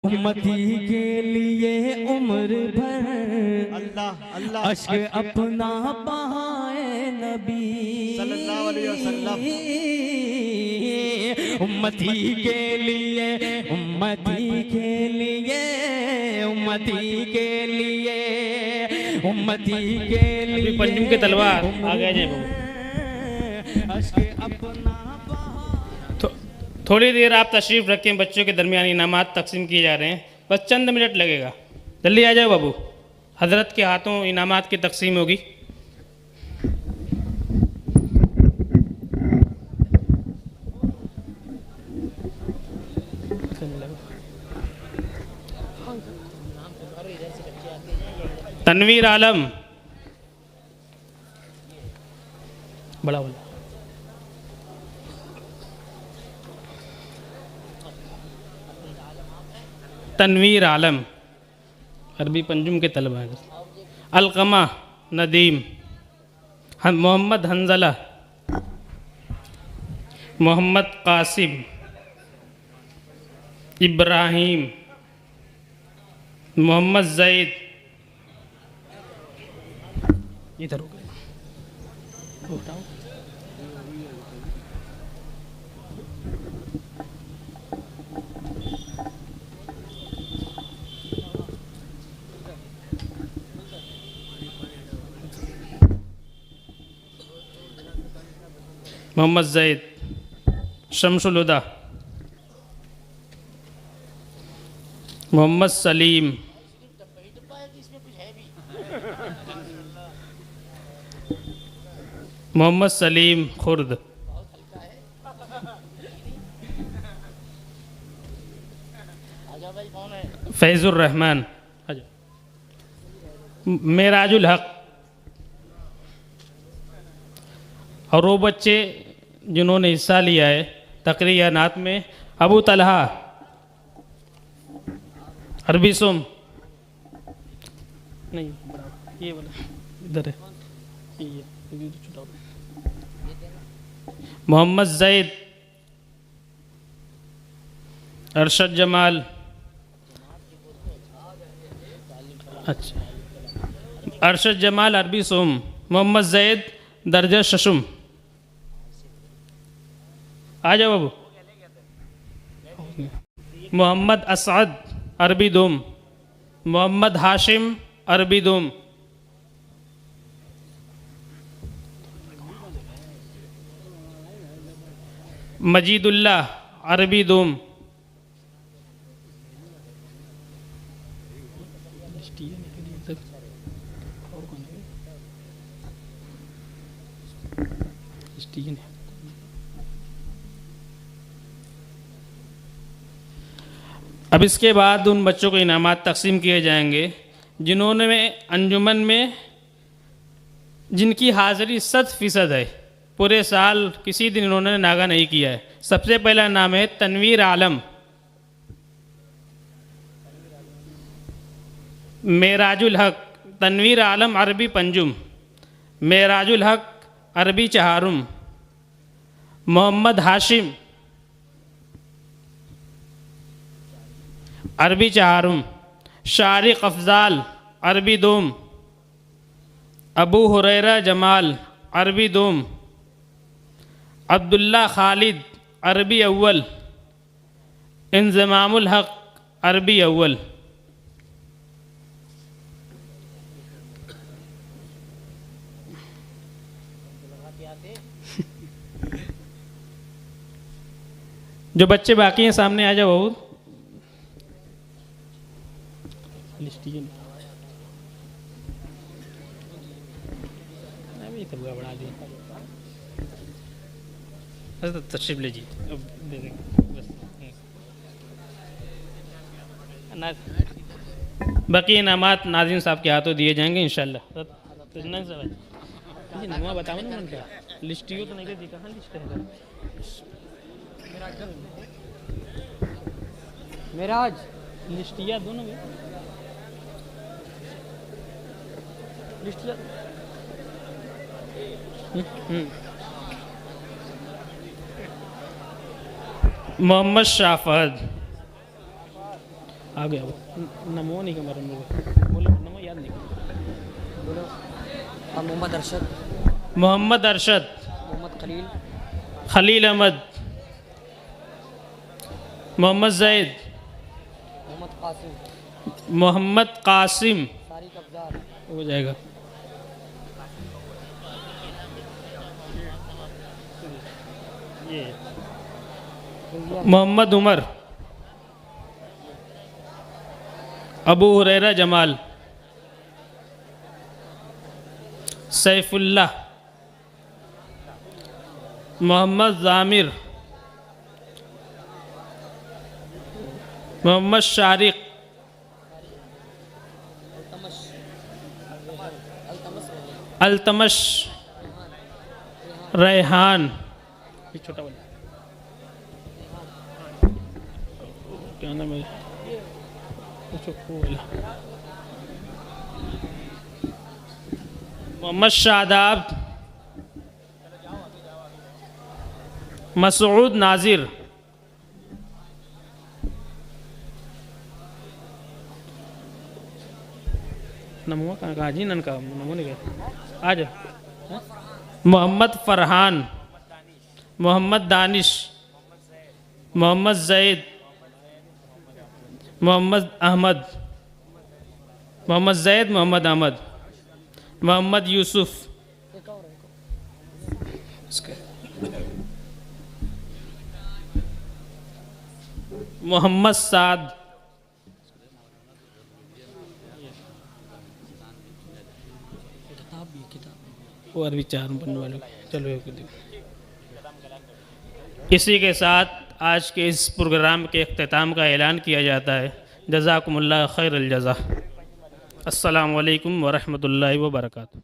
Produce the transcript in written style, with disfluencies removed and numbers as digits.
उम्मती के लिए उम्र भर अल्लाह अल्लाह अश्क अपना बहाए नबी सल्लल्लाहु अलैहि वसल्लम। उम्मती के लिए उम्मती के लिए उम्मती के लिए उम्मती के लिए अभी पंजुम के तलवार आ गए जय बाबू। अश्क अपना थोड़ी देर आप तशरीफ़ रखें, बच्चों के दरमियान इनामात तकसीम किए जा रहे हैं, बस चंद मिनट लगेगा। जल्दी आ जाओ बाबू, हजरत के हाथों इनामात की तकसीम होगी। तनवीर आलम, बड़ा बोला। तनवीर आलम, अरबी पंजुम के तलबा हैं। अलकमा नदीम, मोहम्मद हंजला, मोहम्मद कासिम, इब्राहिम, मोहम्मद जैद, इधर हो गए, उठाओ। मोहम्मद जैद, शमसुल हुदा, मोहम्मद सलीम, मोहम्मद सलीम खुर्द, फैजुर रहमान, मेराजुल हक। और वो बच्चे जिन्होंने हिस्सा लिया है तकरीयानात में, अबू तलहा, अरबी सुम, नहीं ये वाला इधर है, ये छुटाओ। मोहम्मद जैद, अरशद जमाल, अच्छा अरशद जमाल अरबी सुम, मोहम्मद जैद दर्जा शशुम। आ जाओ बाबू। मोहम्मद असद अरबी दुम, मोहम्मद हाशिम अरबी दुम, मजीदुल्लाह अरबी दुम, अब इसके बाद उन बच्चों को इनामात तकसीम किए जाएंगे जिन्होंने अंजुमन में जिनकी हाज़िरी 100% है, पूरे साल किसी दिन इन्होंने नागा नहीं किया है। सबसे पहला नाम है तनवीर आलम, मेराजुल हक। तनवीर आलम अरबी पंजुम, मेराजुल हक अरबी चहारुम, मोहम्मद हाशिम अरबी चहारुम, शारिक अफजाल अरबी दुम, अबू हुरैरा जमाल अरबी दुम, अब्दुल्ला खालिद अरबी अव्वल, इंज़मामुल हक अरबी अव्वल। जो बच्चे बाकी हैं सामने आ जाओ। तशरीफ लीजिए, दे देंगे बस। बाकी इनामात नाज़रीन साहब के हाथों दिए जाएंगे इंशाल्लाह। नवा बताओ ना उनका लिस्ट तो नहीं कर, कहाँ लिस्ट है? मेराज लिस्टिया दोनों में लिस्टिया। मोहम्मद शाफद, आ गया वो नमो नहीं कमर बोलो नमो याद नहीं बोलो। मोहम्मद अरशद, मोहम्मद अरशद, मोहम्मद खलील, खलील अहमद, मोहम्मद जैद, मोहम्मद कासिम, मोहम्मद कासिम सारिक अफजार, हो जाएगा। मोहम्मद उमर, अबू हुरैरा जमाल, सैफुल्लाह, मोहम्मद जामिर, मोहम्मद शारिक, अल्तमश, रेहान, ये छोटा वाला क्या नाम है, मोहम्मद शादाब, मसूद नाजिर, नमो कहाँ जी नन का नमो नहीं गया आज मोहम्मद फरहान, मोहम्मद दानिश, मोहम्मद जैद, मोहम्मद अहमद, मोहम्मद जैद, मोहम्मद अहमद, मोहम्मद यूसुफ, मोहम्मद साद, और भी 4 बनने वाले चलो इसी के साथ आज के इस प्रोग्राम के अख्ताम का ऐलान किया जाता है। जज़ाकुमुल्लाह खैरल जज़ा। अस्सलामु अलैकुम व रहमतुल्लाहि व बरकातुहू।